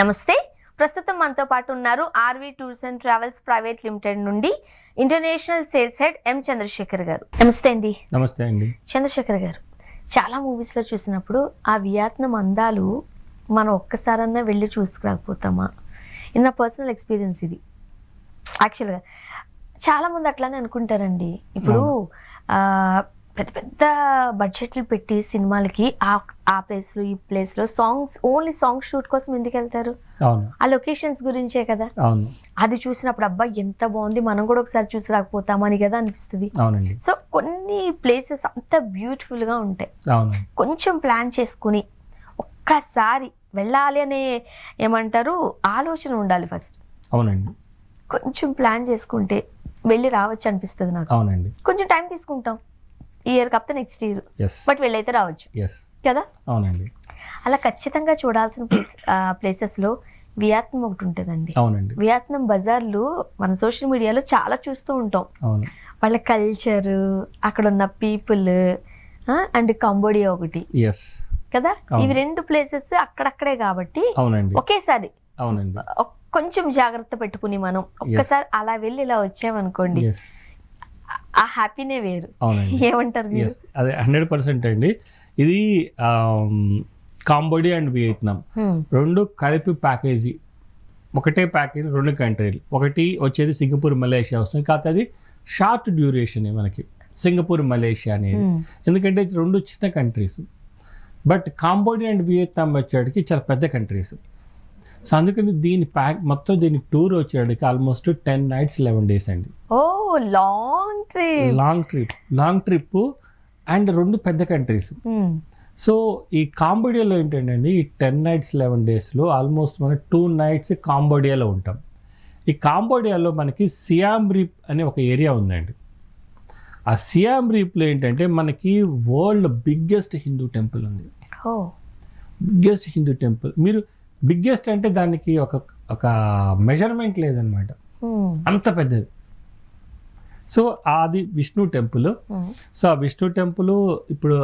నమస్తే. ప్రస్తుతం మనతో పాటు ఉన్నారు RV tours and travels private limited నుండి international sales head M Chandrasekhar garu. నమస్తే అండి. నమస్తే అండి. చంద్రశేఖర్ గారు, చాలా మూవీస్లో చూసినప్పుడు ఆ వియత్నాం అందాలు మనం ఒక్కసారన్నా వెళ్ళి చూసుకురాకపోతామా? ఇది నా పర్సనల్ ఎక్స్పీరియన్స్. ఇది యాక్చువల్గా చాలామంది అట్లానే అనుకుంటారండి. ఇప్పుడు పెద్ద పెద్ద బడ్జెట్లు పెట్టి సినిమాలకి ఆ ప్లేస్లో ఈ ప్లేస్లో ఓన్లీ సాంగ్ షూట్ కోసం ఎందుకు వెళ్తారు? ఆ లొకేషన్స్ గురించే కదా. అది చూసినప్పుడు అబ్బా ఎంత బాగుంది, మనం కూడా ఒకసారి చూసి రాకపోతామని కదా అనిపిస్తుంది. సో కొన్ని ప్లేసెస్ అంత బ్యూటిఫుల్గా ఉంటాయి. కొంచెం ప్లాన్ చేసుకుని ఒక్కసారి వెళ్ళాలి అనే ఏమంటారు ఆలోచన ఉండాలి ఫస్ట్. అవునండి. కొంచెం ప్లాన్ చేసుకుంటే వెళ్ళి రావచ్చు అనిపిస్తుంది నాకు. అవునండి. కొంచెం టైం తీసుకుంటాం, ఈ ఇయర్ కాకపోతే నెక్స్ట్ ఇయర్, బట్ వెళ్ళైతే రావచ్చు కదా. అవునండి. అలా ఖచ్చితంగా చూడాల్సిన ప్లేసెస్లో వియత్నాం ఒకటి ఉంటుందండి. అవునండి. వియత్నాం బజార్లు మన సోషల్ మీడియాలో చాలా చూస్తూ ఉంటాం. వాళ్ళ కల్చర్, అక్కడ ఉన్న పీపుల్ అండ్ కంబోడియా ఒకటి కదా. ఇవి రెండు ప్లేసెస్ అక్కడక్కడే కాబట్టి ఒకేసారి కొంచెం జాగ్రత్త పెట్టుకుని మనం ఒక్కసారి అలా వెళ్ళి ఇలా వచ్చామనుకోండి, ఆ హ్యాపీనే వేరు. ఏమంటారు మీరు? అదే 100% అండి. ఇది కాంబోడియా అండ్ వియత్నాం రెండు కలిపి ప్యాకేజీ, ఒకటే ప్యాకేజీ, రెండు కంట్రీలు. ఒకటి వచ్చేది సింగపూర్ మలేషియా వస్తుంది, కాకపోతే అది షార్ట్ డ్యూరేషన్ మనకి సింగపూర్ మలేషియా అనేది. ఎందుకంటే రెండు చిన్న countries. But Cambodia and Vietnam వచ్చేటికి చాలా పెద్ద కంట్రీస్. సో అందుకని దీని మొత్తం దీని టూర్ వచ్చేటికి ఆల్మోస్ట్ 10 nights 11 days అండి. ఓ లాంగ్ ట్రిప్ అండ్ రెండు పెద్ద కంట్రీస్. సో ఈ కాంబోడియాలో ఏంటంటే ఈ 10 nights 11 daysలో ఆల్మోస్ట్ మనం 2 nights కాంబోడియాలో ఉంటాం. ఈ కాంబోడియాలో మనకి సియామ్ రీప్ అనే ఒక ఏరియా ఉందండి. ఆ సియామ్ రీప్లో ఏంటంటే మనకి వరల్డ్ బిగ్గెస్ట్ హిందూ టెంపుల్ ఉంది. Biggest Hindu temple. మీరు బిగ్గెస్ట్ అంటే దానికి ఒక మెజర్మెంట్ లేదనమాట, అంత పెద్దది. సో అది విష్ణు టెంపుల్. సో ఆ విష్ణు టెంపుల్ ఇప్పుడు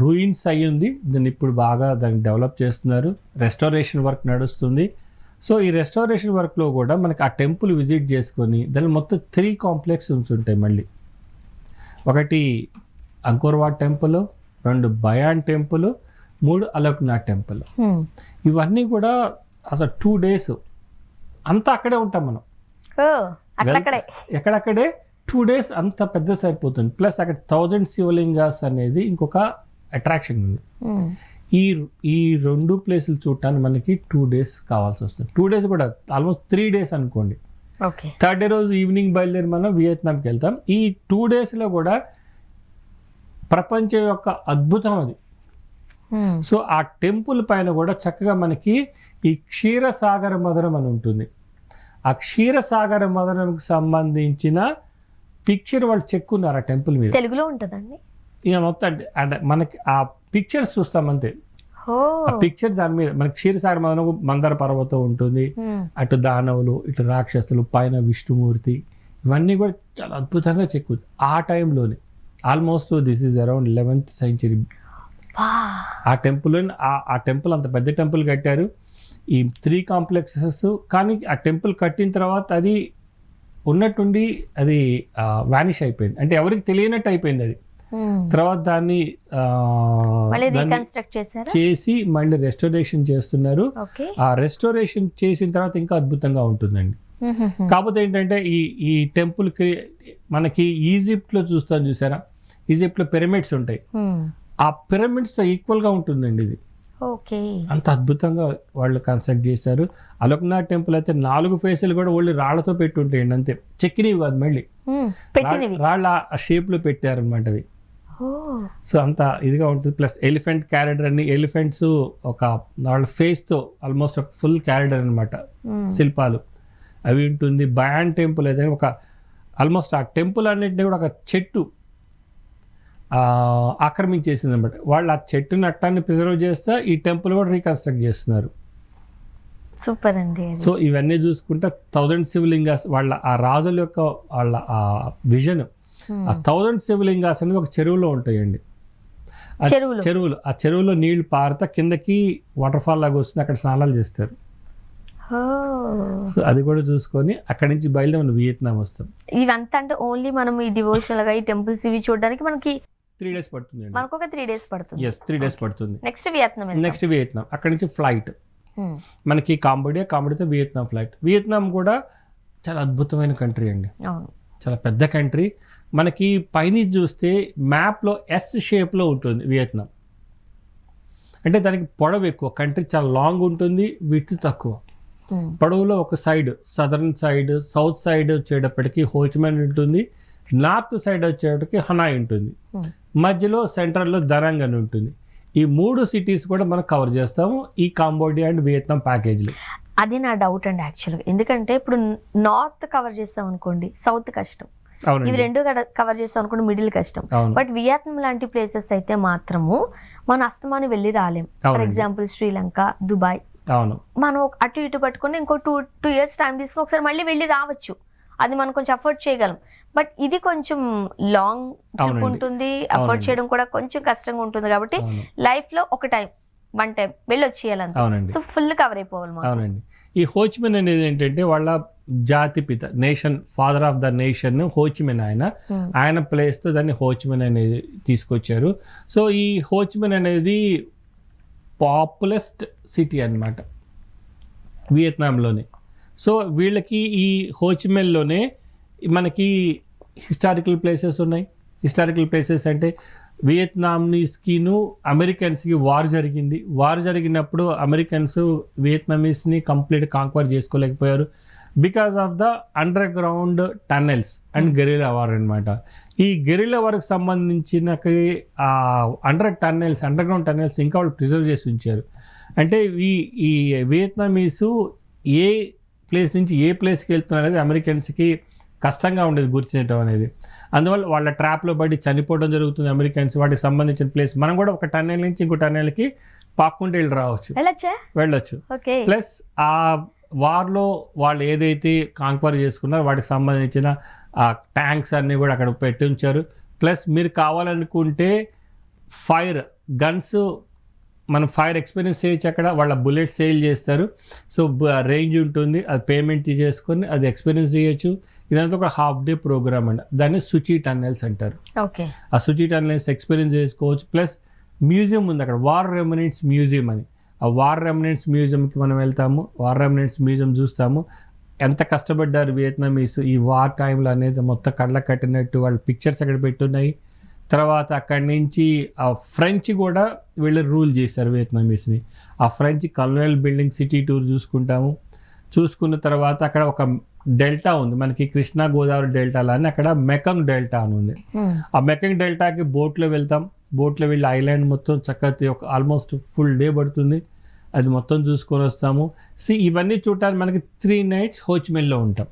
రూయిన్స్ అయ్యి ఉంది. దాన్ని ఇప్పుడు బాగా దాన్ని డెవలప్ చేస్తున్నారు, రెస్టారేషన్ వర్క్ నడుస్తుంది. సో ఈ రెస్టారేషన్ వర్క్లో కూడా మనకి ఆ టెంపుల్ విజిట్ చేసుకొని దాని మొత్తం 3 complexes ఉంటాయి మళ్ళీ. ఒకటి అంకోర్వాట్ temple, 2 Bayan temple, 3 Aloknath temple. ఇవన్నీ కూడా అసలు 2 days అంతా అక్కడే ఉంటాం మనం. ఎక్కడక్కడే 2 days అంత పెద్ద సరిపోతుంది. ప్లస్ అక్కడ 1000 శివలింగాస్ అనేది ఇంకొక అట్రాక్షన్ ఉంది. ఈ రెండు ప్లేసులు చూడటానికి మనకి 2 days కావాల్సి వస్తుంది. 2 days కూడా ఆల్మోస్ట్ 3 days అనుకోండి. థర్డ్ డే రోజు ఈవినింగ్ బయలుదేరి మనం వియత్నాంకి వెళ్తాం. ఈ 2 daysలో కూడా ప్రపంచం యొక్క అద్భుతం అది. సో ఆ టెంపుల్ పైన కూడా చక్కగా మనకి ఈ క్షీరసాగర మదనం అని ఉంటుంది. ఆ క్షీరసాగర మదనంకి సంబంధించిన పిక్చర్ వాళ్ళు చెక్కున్నారు ఆ టెంపుల్ మీద. తెలుగులో ఉంటుందండి ఇక మొత్తం. అంటే మనకి ఆ పిక్చర్స్ చూస్తాం అంతే. ఆ పిక్చర్ దాని మీద మనకి క్షీరసాగర మదనం, మందర పర్వతం ఉంటుంది, అటు దానవులు, ఇటు రాక్షసులు, పైన విష్ణుమూర్తి, ఇవన్నీ కూడా చాలా అద్భుతంగా చెక్కు. ఆ టైంలోనే almost this is around 11th century. ఆ టెంపుల్ అంత పెద్ద టెంపుల్ కట్టారు. ఈ 3 complexes. కానీ ఆ టెంపుల్ కట్టిన తర్వాత అది ఉన్నట్టుండి అది వానిష్ అయిపోయింది, అంటే ఎవరికి తెలియనట్టు అయిపోయింది అది. తర్వాత దాన్ని చేసి మళ్ళీ రెస్టోరేషన్ చేస్తున్నారు. ఆ రెస్టోరేషన్ చేసిన తర్వాత ఇంకా అద్భుతంగా ఉంటుందండి. కాకపోతే ఏంటంటే ఈ టెంపుల్ మనకి ఈజిప్ట్లో చూసారా, ఈజిప్ట్లో పిరమిడ్స్ ఉంటాయి. ఆ పిరమిడ్స్తో ఈక్వల్గా ఉంటుందండి ఇది. అంత అద్భుతంగా వాళ్ళు కన్స్ట్రక్ట్ చేశారు. అలోక్నాథ్ టెంపుల్ అయితే 4 ఫేసులు కూడా ఓన్లీ రాళ్లతో పెట్టి ఉంటాయండి, అంతే. చెక్కినవి కాదు, మళ్ళీ రాళ్ళ ఆ షేప్లో పెట్టారనమాట అవి. సో అంత ఇదిగా ఉంటుంది. ప్లస్ ఎలిఫెంట్ క్యారిడర్ అని, ఎలిఫెంట్స్ ఒక వాళ్ళ ఫేస్తో ఆల్మోస్ట్ ఒక ఫుల్ క్యారిడర్ అనమాట, శిల్పాలు అవి ఉంటుంది. బయాన్ టెంపుల్ అయితే ఒక ఆల్మోస్ట్ ఆ టెంపుల్ అన్నింటినీ కూడా ఒక చెట్టు ఆక్రమించేసింది అనమాట. వాళ్ళు ఆ చెట్టు నట్టాన్ని ప్రిజర్వ్ చేస్తే ఈ టెంపుల్ కూడా రీకన్స్ట్రక్ట్ చేస్తున్నారు. సూపర్ అండి. సో ఇవన్నీ చూసుకుంటే 1000 శివలింగాస్ వాళ్ళ ఆ రాజుల యొక్క వాళ్ళ ఆ విజన్. ఆ 1000 శివలింగాస్ అనేది ఒక చెరువులో ఉంటాయండి. చెరువులు, ఆ చెరువులో నీళ్లు పారుతా కిందకి వాటర్ ఫాల్ లాగా వస్తుంది, అక్కడ స్నానాలు చేస్తారు. సో అది కూడా చూసుకొని అక్కడి నుంచి బయలుదేరి మనం వియత్నాం వస్తాం. ఇవంతా అంటే ఓన్లీ మనం ఈ డివోషనల్ గా ఈ టెంపుల్స్ ఇవి చూడడానికి మనకి 3 days పడుతుంది. మనకు ఒక 3 days పడుతుంది. ఎస్ 3 days పడుతుంది. Next Vietnam. నెక్స్ట్ వియత్నాం, అక్కడి నుంచి ఫ్లైట్ మనకి కాంబోడియాతో వియత్నాం ఫ్లైట్. వియత్నాం కూడా చాలా అద్భుతమైన కంట్రీ అండి. అవును, చాలా పెద్ద కంట్రీ. మనకి పైన చూస్తే మ్యాప్లో ఎస్ షేప్లో ఉంటుంది వియత్నాం. అంటే దానికి పొడవు ఎక్కువ, కంట్రీ చాలా లాంగ్ ఉంటుంది, విడ్త్ తక్కువ. పొడవులో ఒక side southern side, south side వచ్చేటప్పటికి హోచిమిన్ ఉంటుంది, నార్త్ సైడ్ వచ్చేటప్పటికి హనాయ్ ఉంటుంది, మధ్యలో సెంట్రల్లో దరంగ్ అని ఉంటుంది. ఈ 3 cities కూడా మనం కవర్ చేస్తాము ఈ కాంబోడియా అండ్ వియత్నాం ప్యాకేజ్లో. అది నా డౌట్ అండి యాక్చువల్గా. ఎందుకంటే ఇప్పుడు నార్త్ కవర్ చేస్తాం అనుకోండి, సౌత్ కష్టం. ఇవి రెండు కవర్ చేస్తాం అనుకోండి, మిడిల్ కష్టం. బట్ వియత్నాం లాంటి ప్లేసెస్ అయితే మాత్రము మన అస్తమాని వెళ్ళి రాలేం. ఫర్ ఎగ్జాంపుల్ శ్రీలంక, దుబాయ్, మనం అటు ఇటు పట్టుకుని ఇంకో 2 years టైం తీసుకుని ఒకసారి మళ్ళీ వెళ్ళి రావచ్చు. అది మనం కొంచెం అఫోర్డ్ చేయగలం. బట్ ఇది కొంచెం లాంగ్ ట్రిప్ ఉంటుంది, అఫోర్డ్ చేయడం కూడా కొంచెం కష్టంగా ఉంటుంది. కాబట్టి లైఫ్ లో ఒక టైం 1 time వెళ్ళి వచ్చేయాలంటే సో ఫుల్ కవర్ అయిపోవాలి. అవునండి. ఈ హోచిమిన్ అనేది ఏంటంటే వాళ్ళ జాతిపిత, nation, father of the nation Ho Chi Minh. ఆయన ప్లేస్ తో దాన్ని హోచిమిన్ అనేది తీసుకొచ్చారు. సో ఈ హోచిమిన్ అనేది పాపులెస్ట్ సిటీ అన్నమాట వియత్నాంలోనే. సో వీళ్ళకి ఈ హోచిమిన్లోనే మనకి హిస్టారికల్ ప్లేసెస్ ఉన్నాయి. హిస్టారికల్ ప్లేసెస్ అంటే వియత్నామీస్కిను అమెరికన్స్కి వార్ జరిగింది. వార్ జరిగినప్పుడు అమెరికన్స్ వియత్నామీస్ని కంప్లీట్ కాంక్వర్ చేసుకోలేకపోయారు because of the underground tunnels and guerrilla war అనమాట. ఈ గెరిల్లా వార్కి సంబంధించిన అండర్ గ్రౌండ్ టన్నెల్స్ ఇంకా వాళ్ళు ప్రిజర్వ్ చేసి ఉంచారు. అంటే ఈ వియత్నామీసు ఏ ప్లేస్ నుంచి ఏ ప్లేస్కి వెళ్తున్నారు అనేది అమెరికన్స్కి కష్టంగా ఉండేది గుర్తించడం అనేది. అందువల్ల వాళ్ళ ట్రాప్లో పడి చనిపోవడం జరుగుతుంది అమెరికన్స్. వాటికి సంబంధించిన ప్లేస్ మనం కూడా ఒక టన్నెల్ నుంచి ఇంకో టన్నెల్కి పాక్కుంటూ వెళ్ళి రావచ్చు, వెళ్ళొచ్చు. ప్లస్ ఆ వార్లో వాళ్ళు ఏదైతే కాంక్వర్ చేసుకున్నారో వాటికి సంబంధించిన ఆ ట్యాంక్స్ అన్నీ కూడా అక్కడ పెట్టి ఉంచారు. ప్లస్ మీరు కావాలనుకుంటే ఫైర్ గన్స్, మనం ఫైర్ ఎక్స్పీరియన్స్ చేయొచ్చు అక్కడ. వాళ్ళ బుల్లెట్ సేల్ చేస్తారు. సో రేంజ్ ఉంటుంది, అది పేమెంట్ చేసుకొని అది ఎక్స్పీరియన్స్ చేయొచ్చు. ఇదంతా ఒక హాఫ్ డే ప్రోగ్రామ్ అండి. దాన్ని సుచి టన్నెల్స్ అంటారు. ఆ సుచి టన్నెల్స్ ఎక్స్పీరియన్స్ చేసుకోవచ్చు. ప్లస్ మ్యూజియం ఉంది అక్కడ, వార్ రెమినెంట్స్ మ్యూజియం అని. ఆ వార్ రెమినెంట్స్ మ్యూజియంకి మనం వెళ్తాము, వార్ రెమినెంట్స్ మ్యూజియం చూస్తాము. ఎంత కష్టపడ్డారు వియత్నామీస్ ఈ వార్ టైంలో అనేది మొత్తం కళ్ళకు కట్టినట్టు వాళ్ళ పిక్చర్స్ అక్కడ పెట్టున్నాయి. తర్వాత అక్కడి నుంచి ఆ ఫ్రెంచ్ కూడా వీళ్ళు రూల్ చేశారు వియత్నామీస్ని. ఆ ఫ్రెంచ్ కల్వెల్ బిల్డింగ్ సిటీ టూర్ చూసుకుంటాము. చూసుకున్న తర్వాత అక్కడ ఒక డెల్టా ఉంది మనకి, కృష్ణా గోదావరి డెల్టా అని. అక్కడ మెకంగ్ డెల్టా అని ఉంది. ఆ మెకంగ్ డెల్టాకి బోట్లో వెళ్తాం. బోట్లో వెళ్ళి ఐలాండ్ మొత్తం చక్కగా ఒక ఆల్మోస్ట్ ఫుల్ డే పడుతుంది. అది మొత్తం చూసుకొని వస్తాము. ఇవన్నీ చూడటానికి మనకి 3 nights హోచిమిన్లో ఉంటాం.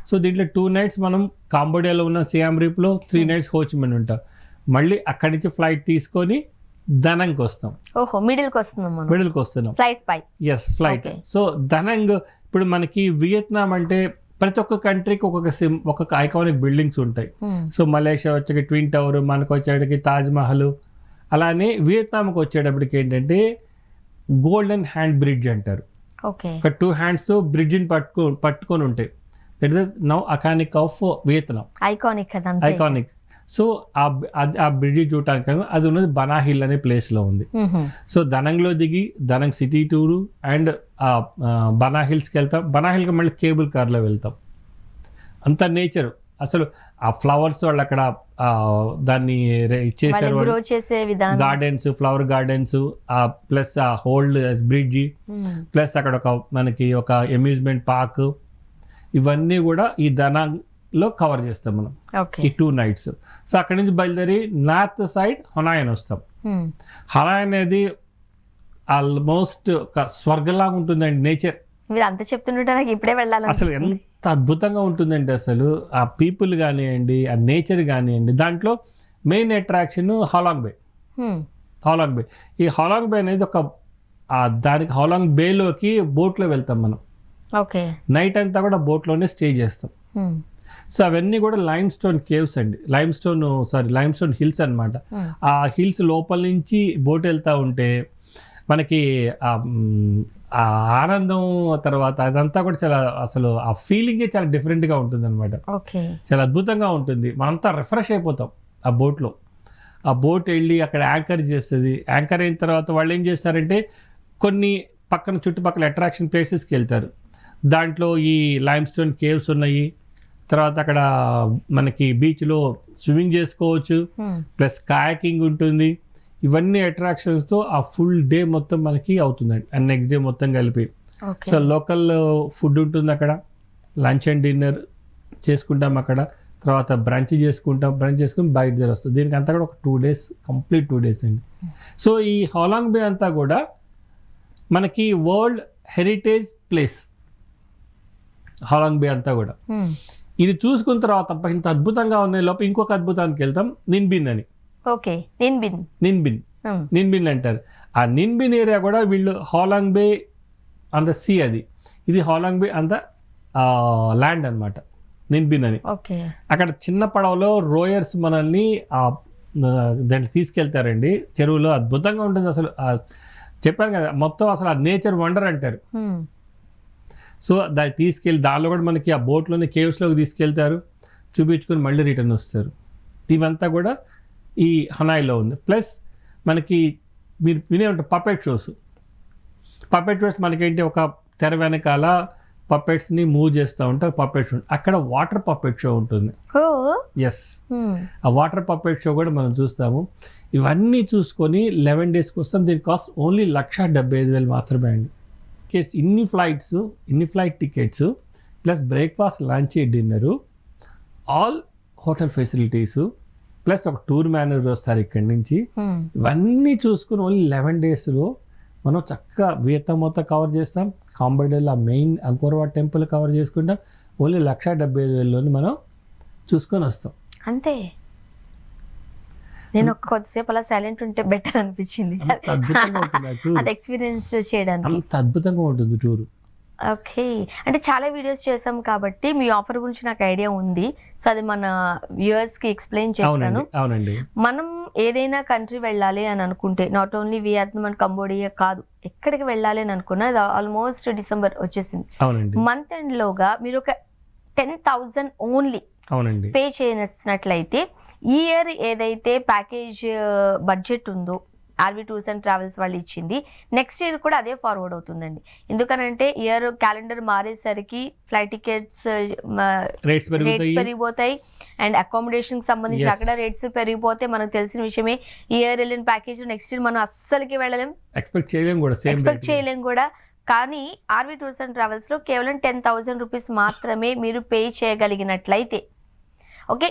సో దీంట్లో 2 nights మనం కాంబోడియాలో ఉన్న సియామ్ రీప్లో, 3 nights హోచిమిన్ ఉంటాం. మళ్ళీ అక్కడి నుంచి ఫ్లైట్ తీసుకొని దనంగ్కి వస్తాం. మిడిల్కి వస్తున్నాం ఎస్ ఫ్లైట్. సో దనంగ్ ఇప్పుడు మనకి వియత్నాం అంటే ప్రతి ఒక్క కంట్రీకి ఒక్కొక్క ఐకానిక్ బిల్డింగ్స్ ఉంటాయి. సో మలేషియా వచ్చేకి ట్విన్ టవర్, మనకు వచ్చేటికి తాజ్ మహల్. అలానే వియత్నాంకి వచ్చేటప్పటికి ఏంటంటే గోల్డెన్ హ్యాండ్ బ్రిడ్జ్ అంటారు. ఒక 2 handsతో బ్రిడ్జిని పట్టుకొని ఉంటాయి. That is now iconic of Vietnam, iconic. So ఆ బ్రిడ్జ్ చూడటానికి అది ఉన్నది బనాహిల్ అనే ప్లేస్లో ఉంది. సో దనంగ్లో దిగి దనంగ్ సిటీ టూరు అండ్ బనాహిల్స్కి వెళ్తాం. బనాహిల్కి మళ్ళీ కేబుల్ కార్లో వెళ్తాం. అంత నేచర్ అసలు ఆ ఫ్లవర్స్ వాళ్ళు అక్కడ దాన్ని ఇచ్చేసారు, గార్డెన్స్, ఫ్లవర్ గార్డెన్స్, ప్లస్ ఆ హోల్డ్ బ్రిడ్జి, ప్లస్ అక్కడ మనకి ఒక అమ్యూజ్మెంట్ పార్క్. ఇవన్నీ కూడా ఈ దనాంగ్లో కవర్ చేస్తాం మనం ఈ 2 nights. సో అక్కడి నుంచి బయలుదేరి నార్త్ సైడ్ హనాయ్ వస్తాం. హనాయ్ అనేది ఆల్మోస్ట్ ఒక స్వర్గంలాగా ఉంటుందండి నేచర్. మీరు అంత చెప్తుంటే నాకు ఇప్పుడే వెళ్ళాలి. అసలు ఎంత అద్భుతంగా ఉంటుందండి అసలు ఆ పీపుల్ కానివ్వండి, ఆ నేచర్ కానివ్వండి. దాంట్లో మెయిన్ అట్రాక్షన్ హాలాంగ్ బే. ఈ హాలాంగ్ బే అనేది ఒక దానికి హాలాంగ్ బేలోకి బోట్లో వెళ్తాం మనం. నైట్ అంతా కూడా బోట్లోనే స్టే చేస్తాం. సో అవన్నీ కూడా లైమ్ స్టోన్ కేవ్స్ అండి, లైమ్ స్టోన్ హిల్స్ అనమాట. ఆ హిల్స్ లోపల నుంచి బోట్ వెళ్తూ ఉంటే మనకి ఆ ఆనందం తర్వాత అదంతా కూడా చాలా అసలు ఆ ఫీలింగే చాలా డిఫరెంట్గా ఉంటుంది అనమాట. ఓకే. చాలా అద్భుతంగా ఉంటుంది. మనంతా రిఫ్రెష్ అయిపోతాం ఆ బోట్లో. ఆ బోట్ వెళ్ళి అక్కడ యాంకర్ చేస్తుంది. యాంకర్ అయిన తర్వాత వాళ్ళు ఏం చేస్తారంటే కొన్ని పక్కన చుట్టుపక్కల అట్రాక్షన్ ప్లేసెస్కి వెళ్తారు. దాంట్లో ఈ లైమ్ స్టోన్ కేవ్స్ ఉన్నాయి. తర్వాత అక్కడ మనకి బీచ్లో స్విమ్మింగ్ చేసుకోవచ్చు, ప్లస్ కాయాకింగ్ ఉంటుంది. ఇవన్నీ అట్రాక్షన్స్తో ఆ ఫుల్ డే మొత్తం మనకి అవుతుందండి, అండ్ నెక్స్ట్ డే మొత్తం కలిపి. సో లోకల్ ఫుడ్ ఉంటుంది అక్కడ, లంచ్ అండ్ డిన్నర్ చేసుకుంటాం అక్కడ, తర్వాత బ్రంచ్ చేసుకుని బయట వస్తుంది. దీనికి అంతా కూడా ఒక 2 days, కంప్లీట్ 2 days అండి. సో ఈ హాలాంగ్ బే అంతా కూడా మనకి వరల్డ్ హెరిటేజ్ ప్లేస్. హాలాంగ్ బే అంతా కూడా ఇది చూసుకున్న తర్వాత అబ్బా ఇంత అద్భుతంగా ఉన్నాయి లోపల ఇంకొక అద్భుతానికి వెళ్తాం, నిన్బిన్ అని. ఓకే. నిన్బిన్ అంటారు. ఆ నిన్బిన్ ఏరియా కూడా వీళ్ళు హాలాంగ్ బే ఆన్ ద సీ, ఇది హాలాంగ్ బే ఆన్ ద ల్యాండ్ అనమాట, నిన్బిన్ అని. అక్కడ చిన్న పడవలో రోయర్స్ మనల్ని దాన్ని తీసుకెళ్తారండి చెరువులో. అద్భుతంగా ఉంటుంది అసలు. చెప్పాను కదా మొత్తం అసలు ఆ నేచర్ వండర్ అంటారు. సో దాన్ని తీసుకెళ్ళి దానిలో కూడా మనకి ఆ బోట్లోనే కేవ్స్లోకి తీసుకెళ్తారు, చూపించుకొని మళ్ళీ రిటర్న్ వస్తారు. ఇవంతా కూడా ఈ హనాయిలో ఉంది. ప్లస్ మనకి మీరు వినే ఉంటారు పపెట్ షోస్. మనకేంటి ఒక తెర వెనకాల పపెట్స్ని మూవ్ చేస్తూ ఉంటారు, పపెట్ షో. అక్కడ వాటర్ పపెట్ షో ఉంటుంది. ఎస్, ఆ వాటర్ పపెట్ షో కూడా మనం చూస్తాము. ఇవన్నీ చూసుకొని 11 days కోసం దీని కాస్ట్ ఓన్లీ 1,75,000 మాత్రమే అండి. ఇన్ని flight tickets plus breakfast, lunch, dinner, all hotel facilities, plus ఒక టూర్ మేనేజర్ వస్తారు ఇక్కడి నుంచి. ఇవన్నీ చూసుకుని ఓన్లీ 11 daysలో మనం చక్కగా వియత్నాం మొత్తం కవర్ చేస్తాం. కాంబోడియాలో main Angkor Wat temple cover చేసుకుంటాం. ఓన్లీ 1,75,000లోని మనం చూసుకొని వస్తాం అంతే. నేను కొద్దిసేపు అలా సైలెంట్ ఉంటే బెటర్ అనిపించింది, అది ఎక్స్పీరియన్స్ చేయడానికి. అంత అద్భుతంగా ఉంటుంది టూర్. ఓకే. అంటే చాలా వీడియోస్ చేసాం కాబట్టి మీ ఆఫర్ గురించి నాకు ఐడియా ఉంది. సో అది మన వ్యూవర్స్కి ఎక్స్ప్లెయిన్ చేస్తాను. అవునండి. మనం ఏదైనా కంట్రీ వెళ్ళాలి అని అనుకుంటే, not only Vietnam and Cambodia కాదు, ఎక్కడికి వెళ్ళాలి అని అనుకున్నా, ఆల్మోస్ట్ డిసెంబర్ వచ్చేసింది. మంత్ ఎండ్ లోగా మీరు ఒక 10,000 ఓన్లీ పే చేసినట్లయితే ఈ ఇయర్ ఏదైతే ప్యాకేజ్ బడ్జెట్ ఉందో ఆర్వి టూర్స్ అండ్ ట్రావెల్స్ వాళ్ళు ఇచ్చింది, నెక్స్ట్ ఇయర్ కూడా అదే ఫార్వర్డ్ అవుతుందండి. ఎందుకనంటే ఇయర్ క్యాలెండర్ మారేసరికి ఫ్లైట్ టికెట్స్ రేట్స్ పెరిగిపోతాయి, అండ్ అకామిడేషన్కి సంబంధించి అక్కడ రేట్స్ పెరిగిపోతే మనకు తెలిసిన విషయమే. ఇయర్ వెళ్ళిన ప్యాకేజ్ నెక్స్ట్ ఇయర్ మనం అస్సలకి వెళ్ళలేం, ఎక్స్పెక్ట్ చేయలేం కూడా. కానీ ఆర్వి టూర్స్ అండ్ ట్రావెల్స్లో కేవలం 10,000 రూపీస్ మాత్రమే మీరు పే చేయగలిగినట్లయితే, ఓకే,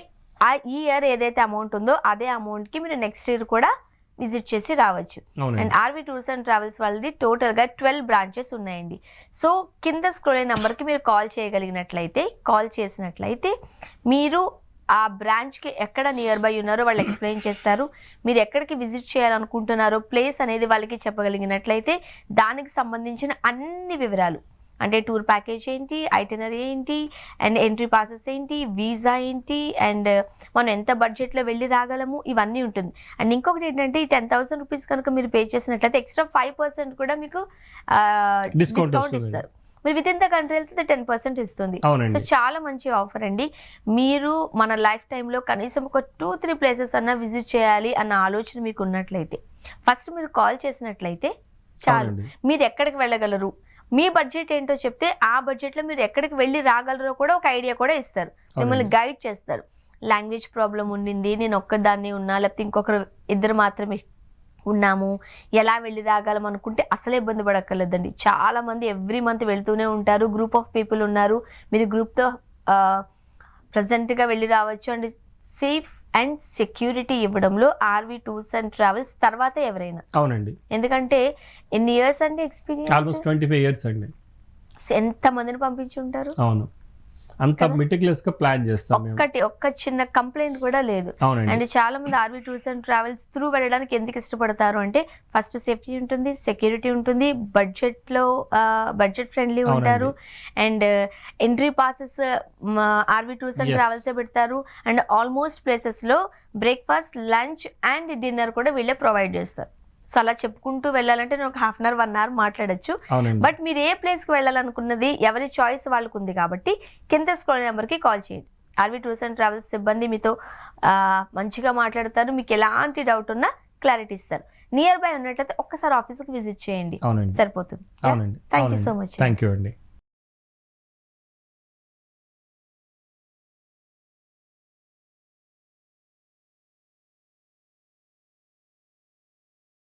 ఈ ఇయర్ ఏదైతే అమౌంట్ ఉందో అదే అమౌంట్కి మీరు నెక్స్ట్ ఇయర్ కూడా విజిట్ చేసి రావచ్చు. And RV tours and travels వాళ్ళది టోటల్గా 12 బ్రాంచెస్ ఉన్నాయండి. సో కింద స్క్రోల్ అయిన నెంబర్కి మీరు కాల్ చేసినట్లయితే మీరు ఆ బ్రాంచ్కి ఎక్కడ నియర్ బై ఉన్నారో వాళ్ళు ఎక్స్ప్లెయిన్ చేస్తారు. మీరు ఎక్కడికి విజిట్ చేయాలనుకుంటున్నారో ప్లేస్ అనేది వాళ్ళకి చెప్పగలిగినట్లయితే దానికి సంబంధించిన అన్ని వివరాలు, అంటే టూర్ ప్యాకేజ్ ఏంటి, ఐటినరీ ఏంటి, అండ్ ఎంట్రీ పాసెస్ ఏంటి, వీసా ఏంటి, అండ్ మనం ఎంత బడ్జెట్లో వెళ్ళి రాగలము, ఇవన్నీ ఉంటుంది. అండ్ ఇంకొకటి ఏంటంటే ఈ 10,000 రూపీస్ కనుక మీరు పే చేసినట్లయితే ఎక్స్ట్రా 5% కూడా మీకు డిస్కౌంట్ ఇస్తారు. మీరు విత్ ఇన్ ద కంట్రీ వెళ్తే 10% ఇస్తుంది. సో చాలా మంచి ఆఫర్ అండి. మీరు మన లైఫ్ టైంలో కనీసం ఒక 2-3 ప్లేసెస్ అన్నా విజిట్ చేయాలి అన్న ఆలోచన మీకు ఉన్నట్లయితే ఫస్ట్ మీరు కాల్ చేసినట్లయితే చాలు. మీరు ఎక్కడికి వెళ్ళగలరు, మీ బడ్జెట్ ఏంటో చెప్తే ఆ బడ్జెట్లో మీరు ఎక్కడికి వెళ్ళి రాగలరో కూడా ఒక ఐడియా కూడా ఇస్తారు, మిమ్మల్ని గైడ్ చేస్తారు. లాంగ్వేజ్ ప్రాబ్లం ఉండింది, నేను ఒక్కదాన్ని ఉన్నా, లేకపోతే ఇంకొకరు ఇద్దరు మాత్రమే ఉన్నాము, ఎలా వెళ్ళి రాగలం అనుకుంటే అసలే ఇబ్బంది పడక్కర్లేదండి. చాలామంది ఎవ్రీ మంత్ వెళ్తూనే ఉంటారు, గ్రూప్ ఆఫ్ పీపుల్ ఉన్నారు, మీరు గ్రూప్తో ప్రజెంట్గా వెళ్ళి రావచ్చు. అండ్ సేఫ్ అండ్ సెక్యూరిటీ ఇవ్వడంలో ఆర్వి టూర్స్ అండ్ ట్రావెల్స్ తర్వాత ఎవరైనా. అవునండి. ఎందుకంటే ఎన్ని ఇయర్స్ అండి ఎక్స్పీరియన్స్? ఆల్మోస్ట్ 25 years అండి. ఎంత మందిని పంపించి ఉంటారు? అవును, అంత మెటిక్యులస్ గా ప్లాన్ చేస్తాం. ఒక్క చిన్న కంప్లైంట్ కూడా లేదు. అండ్ చాలా మంది RV tours and travels through వెళ్ళడానికి ఎందుకు ఇష్టపడతారు అంటే ఫస్ట్ సేఫ్టీ ఉంటుంది, సెక్యూరిటీ ఉంటుంది, బడ్జెట్ ఫ్రెండ్లీ ఉంటారు, and entry passes RV tours and travels పెడతారు. అండ్ ఆల్మోస్ట్ ప్లేసెస్ లో బ్రేక్ఫాస్ట్, లంచ్ అండ్ డిన్నర్ కూడా వీళ్ళే ప్రొవైడ్ చేస్తారు. సో అలా చెప్పుకుంటూ వెళ్ళాలంటే నేను ఒక హాఫ్ అన్ అవర్ 1 అవర్ మాట్లాడొచ్చు. అవునండి. బట్ మీరు ఏ ప్లేస్కి వెళ్ళాలనుకున్నది ఎవరి చాయిస్ వాళ్ళకు ఉంది కాబట్టి కింద స్క్రోల్ నెంబర్కి కాల్ చేయండి. ఆర్వి టూర్స్ అండ్ ట్రావెల్స్ సిబ్బంది మీతో మంచిగా మాట్లాడతారు. మీకు ఎలాంటి డౌట్ ఉన్నా క్లారిటీ ఇస్తారు. నియర్ బై ఉన్నట్లయితే ఒక్కసారి ఆఫీస్కి విజిట్ చేయండి, అవునండి. సరిపోతుంది. అవునండి. Thank you so much. Thank you అండి.